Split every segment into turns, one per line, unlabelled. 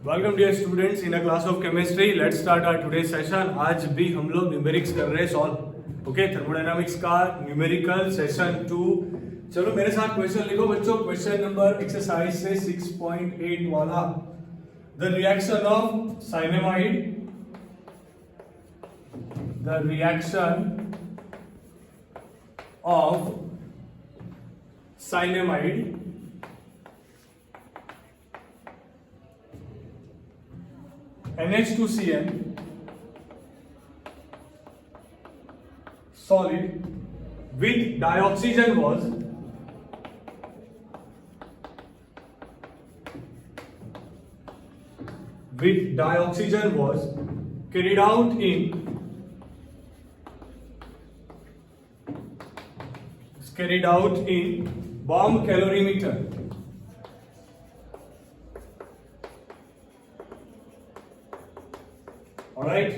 Welcome dear students in a class of chemistry. Let's start our today session. आज भी हम लोग numerics कर रहे हैं सॉल्व। ओके, थर्मोडायनामिक्स का न्यूमेरिकल सेशन 2। चलो मेरे साथ क्वेश्चन लिखो बच्चों। क्वेश्चन नंबर एक्सरसाइज से 6.8 वाला, the reaction of cyanamide, the reaction of cyanamide NH2Cl solid with dioxygen was carried out in bomb calorimeter. Alright,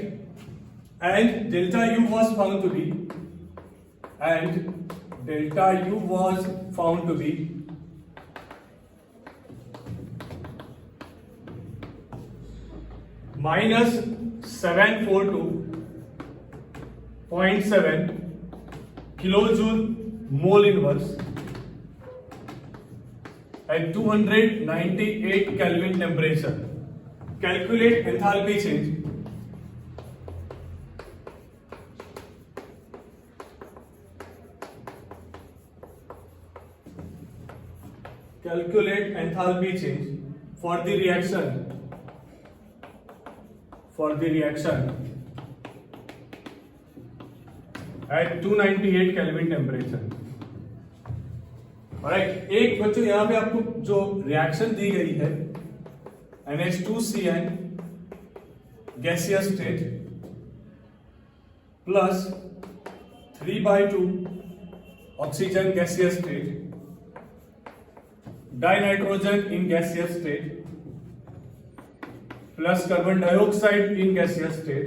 and delta U was found to be minus 742.7 kilojoule mole inverse at 298 Kelvin temperature. Calculate enthalpy change. Calculate enthalpy change for the reaction at 298 Kelvin temperature. Alright, एक बच्चों यहाँ पे आपको जो reaction दी गई है NH2Cl gaseous state plus 3/2 oxygen gaseous state, dinitrogen in gaseous state plus carbon dioxide in gaseous state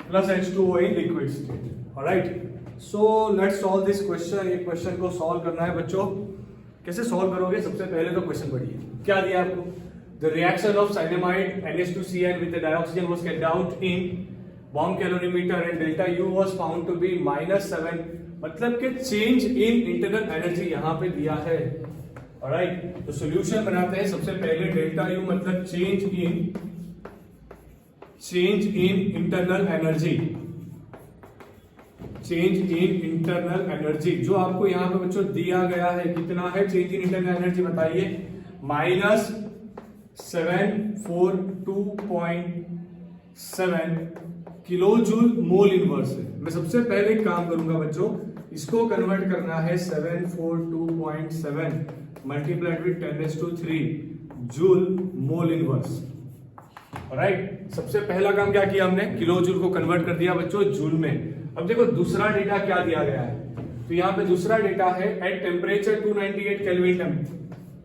plus H2O in liquid state. Alright, so let's solve this question. ये question को सॉल्व करना है बच्चों। कैसे solve करोगे? सबसे पहले तो क्वेश्चन पढ़िए। क्या दिया आपको? The reaction of cyanamide NH2Cl with the dioxygen was carried out in bomb calorimeter and delta U was found to be -7, मतलब कि चेंज इन इंटरनल एनर्जी यहां पे दिया है। ऑलराइट, तो सॉल्यूशन बनाते हैं। सबसे पहले डेल्टा यू मतलब चेंज इन इंटरनल एनर्जी, जो आपको यहां पे बच्चों दिया गया है। कितना है चेंज इन इंटरनल एनर्जी बताइए? -742.7 किलोजूल मोल इनवर्स है। मैं सबसे पहले काम करूंगा बच्चों, इसको कन्वर्ट करना है 742.7 multiplied with 10⁻³ joule mole inverse. Alright, सबसे पहला काम क्या किया हमने? किलो जूल को कन्वर्ट कर दिया बच्चों जूल में। अब देखो दूसरा डेटा क्या दिया गया है। तो यहाँ पे दूसरा डेटा है at temperature 298 kelvin,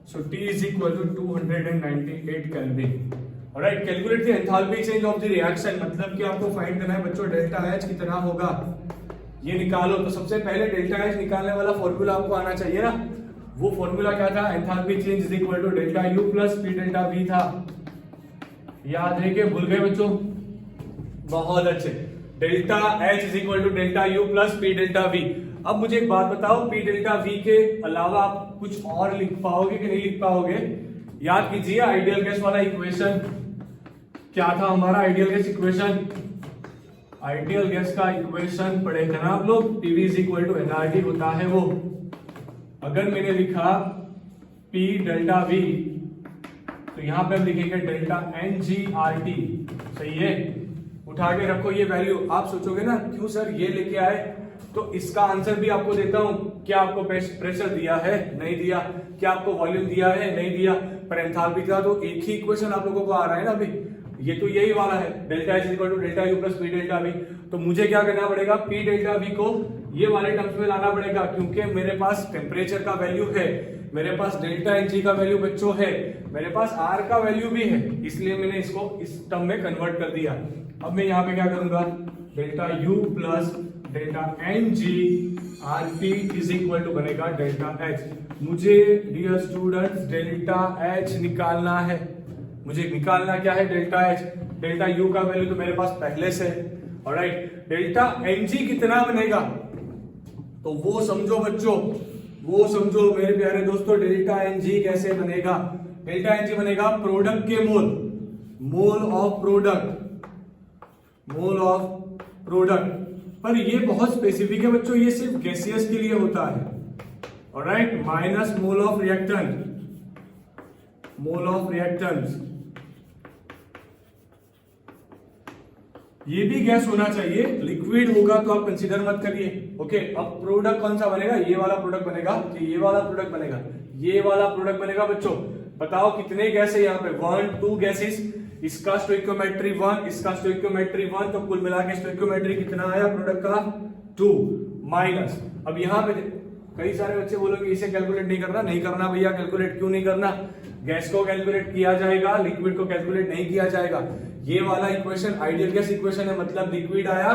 so T is equal to 298 kelvin. Alright, calculate the enthalpy change of the reaction, मतलब कि आपको फाइंड करना है बच्चों डेल्टा H कितना होगा, ये निकालो। तो सबसे पहले डेल्टा H निकालने वाला फॉर्मूला आपको आना चाहिए ना। वो फॉर्मूला क्या था? Enthalpy change is equal to delta U plus P delta V था। याद है कि भूल गए बच्चों? बहुत अच्छे। Delta H is equal to delta U plus P delta V। अब मुझे एक बात बताओ, P डेल्टा V के अलावा आप कुछ और लिख पाओगे कि नहीं लिख पाओगे? याद कीजिए आइडियल गैस वाला इक्वेशन क्या था हमारा? Ideal gas equation, ideal gas का इक्वेशन पढ़े थे ना आप लोग? PV is equal to nRT होता है वो। अगर मैंने लिखा P डेल्टा V, तो यहां पे हम लिखेंगे डेल्टा NGRT। सही है, उठा के रखो ये वैल्यू। आप सोचोगे ना क्यों सर ये लेके आए, तो इसका आंसर भी आपको देता हूं। क्या आपको प्रेशर दिया है? नहीं दिया। क्या आपको वॉल्यूम दिया है? नहीं दिया। पर एंथैल्पी का तो एक ही इक्वेशन आप लोगों को आ रहा है ना अभी। ये तो यही वाला है, delta H equal to delta U plus P delta V। तो मुझे क्या करना पड़ेगा? P डेल्टा V को ये वाले टर्म्स में लाना पड़ेगा, क्योंकि मेरे पास टेम्परेचर का वैल्यू है, मेरे पास डेल्टा Hg का वैल्यू बच्चों है, मेरे पास R का वैल्यू भी है, इसलिए मैंने इसको इस टर्म में कन्वर्ट कर दिया। अब मैं यहाँ पे क्या करूंगा? Delta U plus delta N G R P is equal to बनेगा डेल्टा एच। मुझे डियर स्टूडेंट्स डेल्टा एच निकालना है। मुझे निकालना क्या है? Delta H. डेल्टा यू का वैल्यू तो मेरे पास पहले से है। ऑलराइट, डेल्टा एन जी कितना बनेगा तो वो समझो बच्चों, वो समझो मेरे प्यारे दोस्तों। डेल्टा एन जी कैसे बनेगा? डेल्टा एन जी बनेगा प्रोडक्ट के mole of product, mole of product. पर ये बहुत स्पेसिफिक है बच्चों, ये सिर्फ गैसियस के लिए होता है। Alright, minus mole of reactant, mole of reactants. ये भी गैस होना चाहिए, लिक्विड होगा तो आप कंसीडर मत करिए। ओके, अब प्रोडक्ट कौन सा बनेगा? ये वाला प्रोडक्ट बनेगा कि ये वाला प्रोडक्ट बनेगा? ये वाला प्रोडक्ट बनेगा बच्चों। बताओ कितने गैस है यहाँ पे? 1 2 गैसेस। इसका स्टोइकियोमेट्री 1, इसका स्टोइकियोमेट्री 1, तो कुल मिला के स्टोइकियोमेट्री कितना आया प्रोडक्ट का? 2 माइनस। अब यहाँ पे कई सारे बच्चे बोलोगे इसे कैलकुलेट नहीं करना। नहीं करना भैया, कैलकुलेट क्यों नहीं करना? गैस को कैलकुलेट किया जाएगा, लिक्विड को कैलकुलेट नहीं किया जाएगा। ये वाला इक्वेशन आइडियल गैस इक्वेशन है, मतलब लिक्विड आया,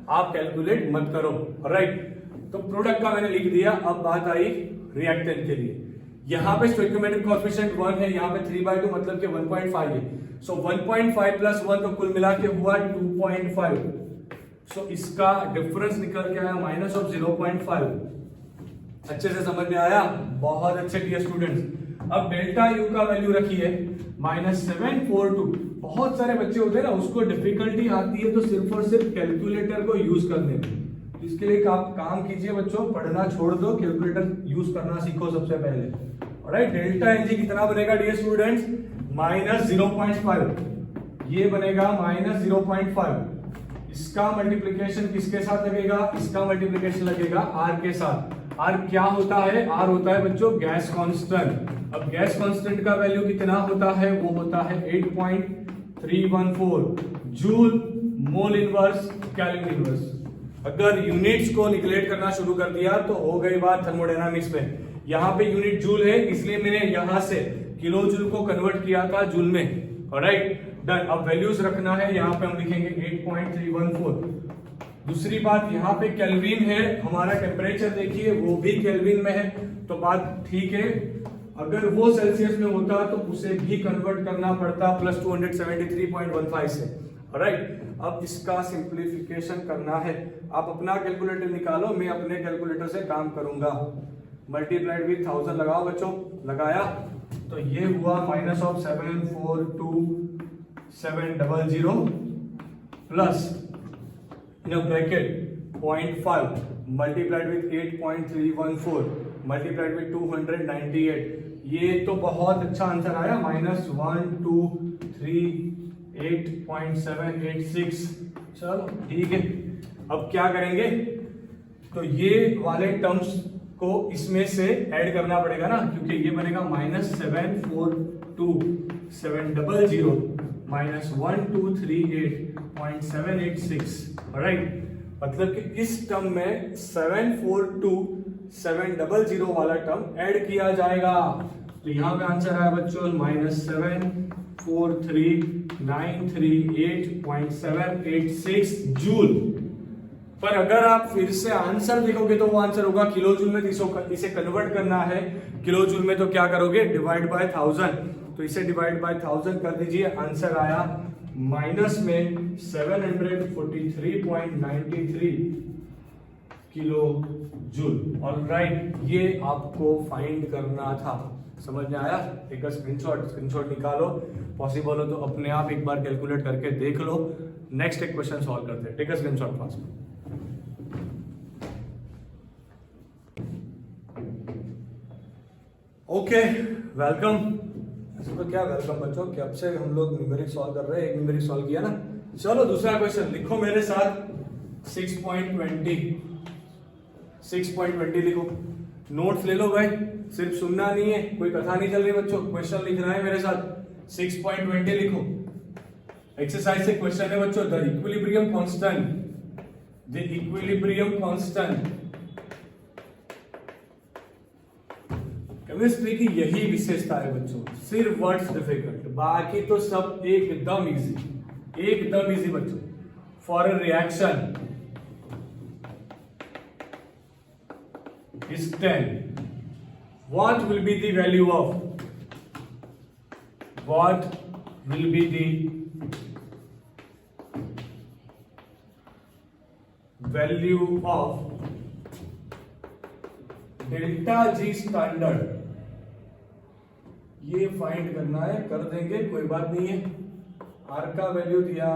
आप कैलकुलेट मत करो। राइट, तो प्रोडक्ट का मैंने लिख दिया। अब बात आई रिएक्टेंट के लिए। यहाँ पे स्टोइकियोमेट्रिक कोएफिशिएंट 1 है, यहाँ पे 3/2 मतलब कि 1.5 है। सो 1.5 प्लस 1 तो कुल मिला के हुआ 2.5। सो इसका डिफरेंस निकल के आया माइनस ऑफ 0.5। अच्छे से समझ में आया? बहुत अच्छे डियर स्टूडेंट्स। अब डेल्टा यू का वैल्यू रखिए -742। बहुत सारे बच्चे होते हैं ना, उसको डिफिकल्टी आती है तो सिर्फ और सिर्फ कैलकुलेटर को यूज करने में। इसके लिए आप काम कीजिए बच्चों, पढ़ना छोड़ दो, कैलकुलेटर यूज करना सीखो सबसे पहले। ऑलराइट, डेल्टा एन जी कितना बनेगा डियर स्टूडेंट्स? -0.5। ये बनेगा -0.5। इसका मल्टीप्लीकेशन किसके साथ लगेगा? इसका मल्टीप्लीकेशन लगेगा आर के साथ। आर क्या होता है? आर होता है बच्चों गैस कांस्टेंट। अब गैस कांस्टेंट का वैल्यू कितना होता है? वो होता है 8.314 joule mole inverse kelvin inverse. अगर यूनिट्स को निगलेक्ट करना शुरू कर दिया तो हो गई बात थर्मोडायनामिक्स में। यहाँ पे यूनिट जूल है, इसलिए मैंने यहां से किलो जूल को कन्वर्ट किया था जूल में। Alright, done. अब वैल्यूज रखना है, यहाँ पे हम लिखेंगे 8.314। दूसरी बात, यहाँ पे केल्विन है, हमारा टेम्परेचर देखिए वो भी केल्विन में है, तो बात ठीक है। अगर वो सेल्सियस में होता तो उसे भी कन्वर्ट करना पड़ता +273.15 से। राइट, अब इसका सिंप्लीफिकेशन करना है। आप अपना कैलकुलेटर निकालो, मैं अपने कैलकुलेटर से काम करूंगा। मल्टीप्लाइड विथ 1000 लगाओ बच्चों। लगाया तो ये हुआ -742,700 plus in bracket 0.5 multiplied with 8.314 multiplied with 298। ये तो बहुत अच्छा आंसर आया, -1238.786। चलो ठीक है, अब क्या करेंगे? तो ये वाले टर्म्स को इसमें से ऐड करना पड़ेगा ना, क्योंकि ये बनेगा -742,700 -1238.786। राइट, मतलब कि इस टर्म में 742,700 वाला टर्म ऐड किया जाएगा। तो यहां पे आंसर आया बच्चों -743,938.786 जूल। पर अगर आप फिर से आंसर देखोगे तो वो आंसर होगा किलो जूल में। इसे कन्वर्ट करना है किलो जूल में, तो क्या करोगे? Divide by 1000। तो इसे डिवाइड बाय 1000 कर दीजिए, आंसर आया माइनस में 743.93 किलो जूल। ऑलराइट, ये आपको फाइंड करना था। समझ में आया? एक स्क्रीनशॉट निकालो, पॉसिबल हो तो अपने आप एक बार कैलकुलेट करके देख लो। नेक्स्ट एक क्वेश्चन सॉल्व करते हैं। Take a screenshot fast. Okay, welcome. तो क्या वेलकम बच्चों, कि अब से हम लोग न्यूमेरिक सॉल्व कर रहे हैं। एक न्यूमेरिक सॉल्व किया ना, चलो दूसरा क्वेश्चन लिखो मेरे साथ। 6.20 लिखो। नोट्स ले लो भाई, सिर्फ सुनना नहीं है, कोई कथा नहीं चल रही बच्चों, क्वेश्चन लिखना है मेरे साथ। 6.20 लिखो। एक्सरसाइज से क्वेश्चन है बच्चों, द इक्विलिब्रियम कांस्टेंट। केमिस्ट्री की यही विशेषता है बच्चों, सिर्फ वर्ड्स डिफिकल्ट, बाकी तो सब एकदम इजी बच्चों। For a reaction is 10. What will be the value of? What will be the value of delta G standard? ये फाइंड करना है, कर देंगे, कोई बात नहीं है। आर का वैल्यू दिया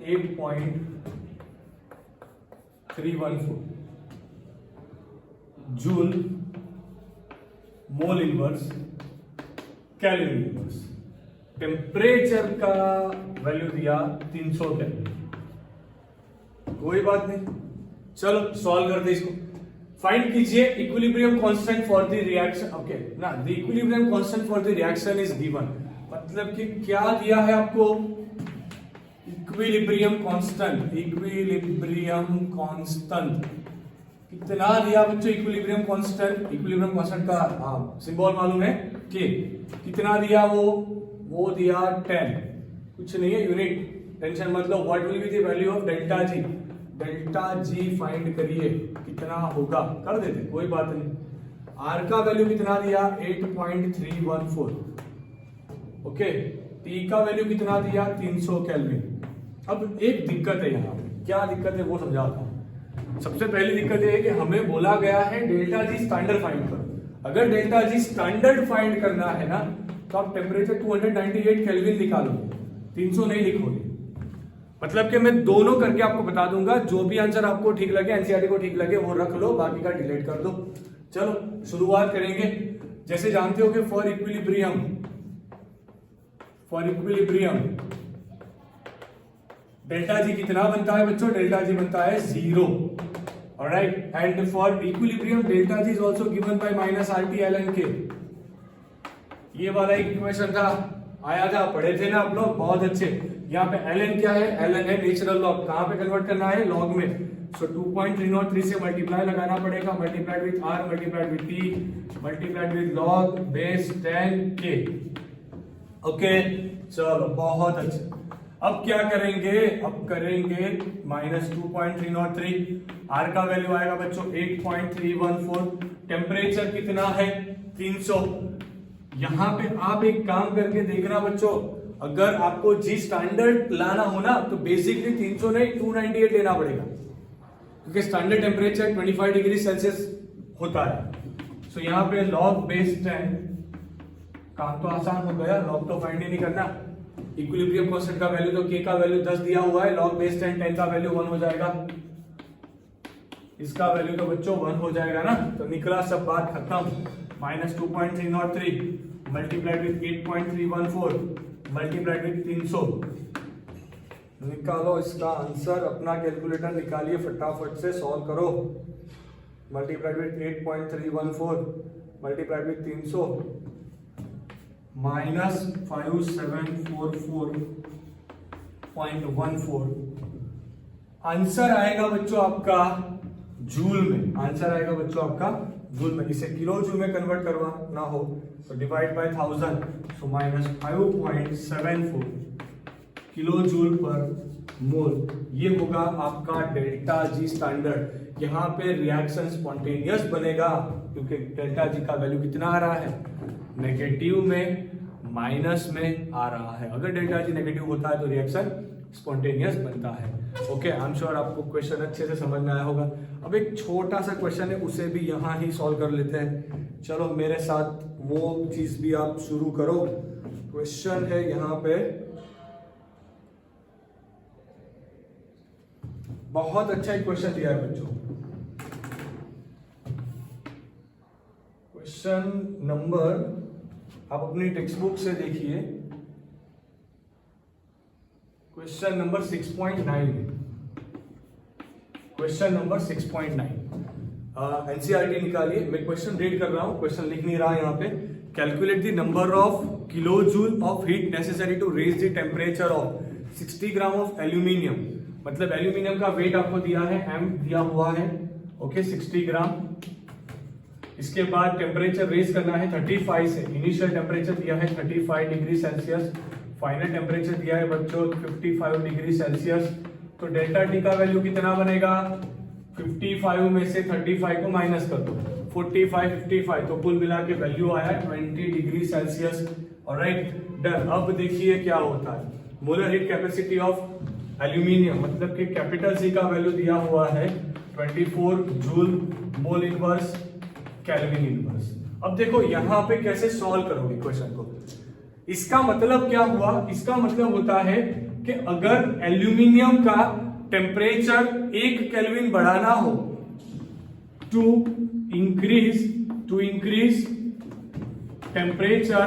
8.314 joule mole inverse kelvin inverse. Temperature का वैल्यू दिया 300 केल्विन। कोई बात नहीं, चलो सॉल्व करते इसको। फाइंड कीजिए equilibrium constant for the reaction. Okay ना, the equilibrium constant for the reaction is given. मतलब कि क्या दिया है आपको? Equilibrium constant. इक्विलिब्रियम कांस्टेंट कितना दिया बच्चों? इक्विलिब्रियम कांस्टेंट, इक्विलिब्रियम कांस्टेंट का सिंबल मालूम है कि कितना दिया? वो दिया 10। कुछ नहीं है, यूनिट, टेंशन मतलब। What will be the value of delta G? Delta G find करिए कितना होगा, कर देते, कोई बात नहीं। आर का वैल्यू कितना दिया? 8.314। ओके, टी का वैल्यू कितना दिया? 300 केल्विन। अब एक दिक्कत है यहाँ पे, क्या दिक्कत है वो समझाता हूँ। सबसे पहली दिक्कत ये है कि हमें बोला गया है डेल्टा जी स्टैंडर्ड फाइंड करो। अगर डेल्टा जी स्टैंडर्ड फाइंड करना है ना, तो आप टेम्परेचर 298 केल्विन निकालोगे, 300 नहीं लिखोगे। मतलब कि मैं दोनों करके आपको बता दूंगा, जो भी आंसर आपको ठीक लगे, एनसीईआरटी को ठीक लगे वो रख लो, बाकी का डिलीट कर दो। चलो शुरुआत करेंगे। जैसे जानते हो कि फॉर इक्विलिब्रियम डेल्टा जी कितना बनता है बच्चों? डेल्टा जी बनता है 0। Alright, and for equilibrium delta G is also given by minus RT ln K। ये वाला एक इक्वेशन था, आया था, पढ़े थे ना आप लोग, बहुत अच्छे। यहाँ पे ln क्या है? ln है नेचुरल लॉग। कहां पे कन्वर्ट करना है? लॉग में। सो 2.303 से मल्टीप्लाई लगाना पड़ेगा, multiplied with r, multiplied with t, multiplied with log base 10k। Okay चलो, बहुत अच्छे। अब क्या करेंगे? अब करेंगे -2.303। r का वैल्यू आएगा बच्चों 8.314। टेम्परेचर कितना है? 300। यहां पे आप एक काम करके देखना बच्चों, अगर आपको जी स्टैंडर्ड लाना हो ना, तो बेसिकली 300 नहीं 298 लेना पड़ेगा, क्योंकि स्टैंडर्ड टेम्परेचर 25 डिग्री सेल्सियस होता है। सो यहाँ पे log बेस 10, काम तो आसान हो गया, log तो फाइंड ही नहीं करना। इक्विलिब्रियम कांस्टेंट का वैल्यू तो k का वैल्यू 10 दिया हुआ है, log बेस 10 का वैल्यू 1 हो जाएगा, इसका वैल्यू तो बच्चों 1 हो जाएगा ना। तो निकला, सब बात खत्म। -2.303 मल्टीप्लाइड विथ 8.314 मल्टीप्लाइड विथ 300। निकालो इसका आंसर, अपना कैलकुलेटर निकालिए, फटाफट से सॉल्व करो। Multiplied with 8.314 multiplied with 300 -5744.14। Answer आएगा बच्चों आपका जूल में। आंसर आएगा बच्चों आपका जूल में। इसे किलो जूल में कन्वर्ट करवाना हो तो divide by 1000, so -5.74 kilo joule पर मोल। ये होगा आपका डेल्टा जी स्टैंडर्ड। यहाँ पे रिएक्शन स्पॉन्टेनियस बनेगा, क्योंकि डेल्टा जी का वैल्यू कितना आ रहा है? नेगेटिव में, माइनस में आ रहा है। अगर डेल्टा जी नेगेटिव होता है तो रिएक्शन स्पॉन्टेनियस बनता है। ओके, आई एम श्योर आपको क्वेश्चन अच्छे से समझ में आया होगा। अब एक छोटा सा क्वेश्चन है, उसे भी यहाँ ही सॉल्व कर लेते हैं। चलो मेरे साथ वो चीज भी आप शुरू करो। क्वेश्चन है यहाँ पे, बहुत अच्छा एक क्वेश्चन दिया है बच्चों। क्वेश्चन नंबर, आप अपनी टेक्स्ट बुक से देखिए, question number 6.9। Question number 6.9 NCERT निकालिए। मैं क्वेश्चन रीड कर रहा हूं, क्वेश्चन लिख नहीं रहा यहाँ पे। Calculate the number of kilojoule of heat necessary to raise the temperature of 60 gram of aluminium. मतलब एल्यूमिनियम का वेट आपको दिया है, एम दिया हुआ है, ओके 60 ग्राम। इसके बाद टेम्परेचर रेज करना है 35 से। इनिशियल टेम्परेचर दिया है 35 डिग्री सेल्सियस, फाइनल टेम्परेचर दिया है बच्चों 55 डिग्री सेल्सियस। तो डेल्टा टी का वैल्यू कितना बनेगा? 55 में से 35 को माइनस कर दो, 45, 55, तो कुल मिला के वैल्यू आया 20 डिग्री सेल्सियस। Alright, done. अब देखिए क्या होता है, molar heat capacity of aluminium, मतलब कि कैपिटल सी का वैल्यू दिया हुआ है 24 joule mole inverse kelvin inverse. अब देखो यहाँ पे कैसे सॉल्व करोगे क्वेश्चन को। इसका मतलब क्या हुआ, इसका मतलब होता है कि अगर एल्यूमिनियम का टेम्परेचर 1 केल्विन बढ़ाना हो to increase temperature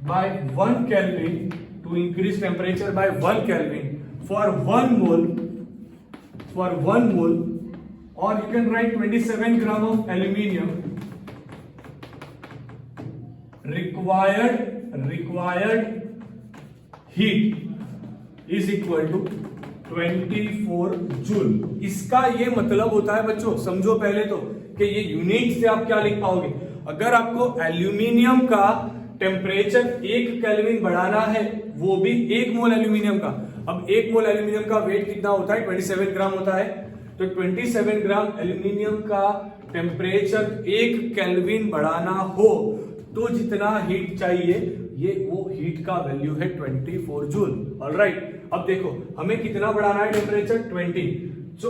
by 1 Kelvin, to increase temperature by 1 Kelvin for 1 mole, or you can write 27 gram of aluminium required heat is equal to 24 joule. इसका ये मतलब होता है बच्चों, समझो पहले तो कि ये यूनिट से आप क्या लिख पाओगे। अगर आपको एल्यूमिनियम का टेम्परेचर 1 केल्विन बढ़ाना है, वो भी 1 मोल एल्यूमिनियम का। अब 1 मोल एल्यूमिनियम का वेट कितना होता है, 27 ग्राम होता है। तो 27 ग्राम एल्यूमिनियम का टेम्परेचर 1 केल्विन बढ़ाना हो तो जितना हीट चाहिए, ये वो हीट का वैल्यू है 24 जूल। ऑलराइट, अब देखो हमें कितना बढ़ाना है टेम्परेचर 20, तो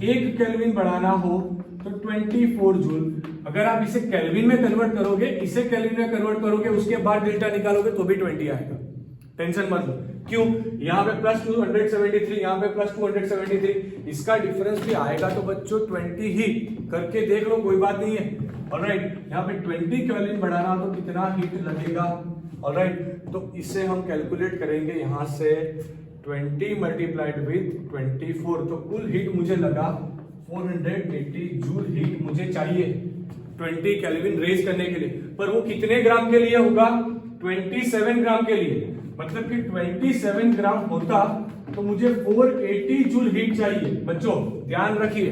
1 केल्विन बढ़ाना हो तो 24 जूल। अगर आप इसे केल्विन में कन्वर्ट करोगे, इसे केल्विन में कन्वर्ट करोगे, उसके बाद डेल्टा निकालोगे तो भी 20 आएगा। टेंशन मत लो, क्यों, यहाँ पे प्लस 273, यहाँ पे प्लस 273, इसका डिफरेंस भी आएगा तो बच्चों 20 ही। करके देख लो, कोई बात नहीं है। ऑलराइट, यहाँ पे 20 केल्विन बढ़ाना तो कितना हीट लगेगा। ऑलराइट, तो इसे हम कैलकुलेट करेंगे यहाँ से 20 मल्टीप्लाइड विथ 24, तो कुल हीट मुझे लगा 480 जूल हीट मुझे चाहिए 20 केल्विन रेज करने के लिए। पर वो कितने ग्राम के लिए होगा, 27 ग्राम के लिए। मतलब कि 27 ग्राम होता तो मुझे 480 जूल हीट चाहिए। बच्चों ध्यान रखिए,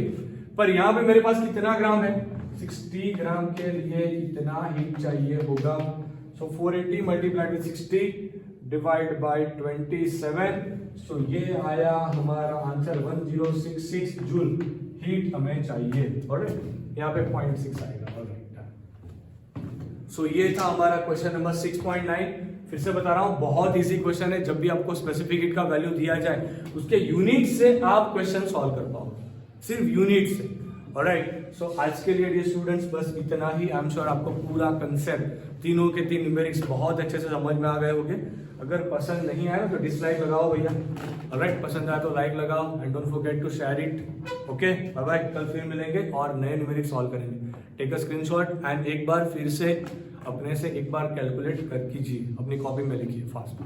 पर यहां पे मेरे पास कितना ग्राम है, 60 ग्राम के लिए इतना हीट चाहिए होगा। सो 480 मल्टीप्लाइड विथ 60 डिवाइड बाय 27, सो ये आया हमारा आंसर 1066 जूल हीट हमें चाहिए। ऑलराइट, यहाँ पे 0.6 आएगा। ऑलराइट, सो ये था हमारा क्वेश्चन नंबर 6.9। फिर से बता रहा हूं, बहुत इजी क्वेश्चन है। जब भी आपको स्पेसिफिक हीट का वैल्यू दिया जाए, उसके यूनिट से आप क्वेश्चन सॉल्व कर पाओगे, सिर्फ यूनिट से। ऑलराइट, सो आज के लिए डियर स्टूडेंट्स बस इतना ही। आई एम श्योर आपको पूरा कंसेप्ट तीनों के तीन न्यूमेरिक्स बहुत अच्छे से समझ में आ गए होंगे। अगर पसंद नहीं आया तो डिसलाइक लगाओ भैया। ऑलराइट, पसंद आया तो लाइक लगाओ and don't forget to share it. Okay, bye bye. कल फिर मिलेंगे और नए न्यूमेरिक्स सॉल्व करेंगे। टेक अ स्क्रीनशॉट एंड एक बार फिर से अपने से एक बार कैलकुलेट कर कीजिए, अपनी कॉपी में लिखिए फास्ट।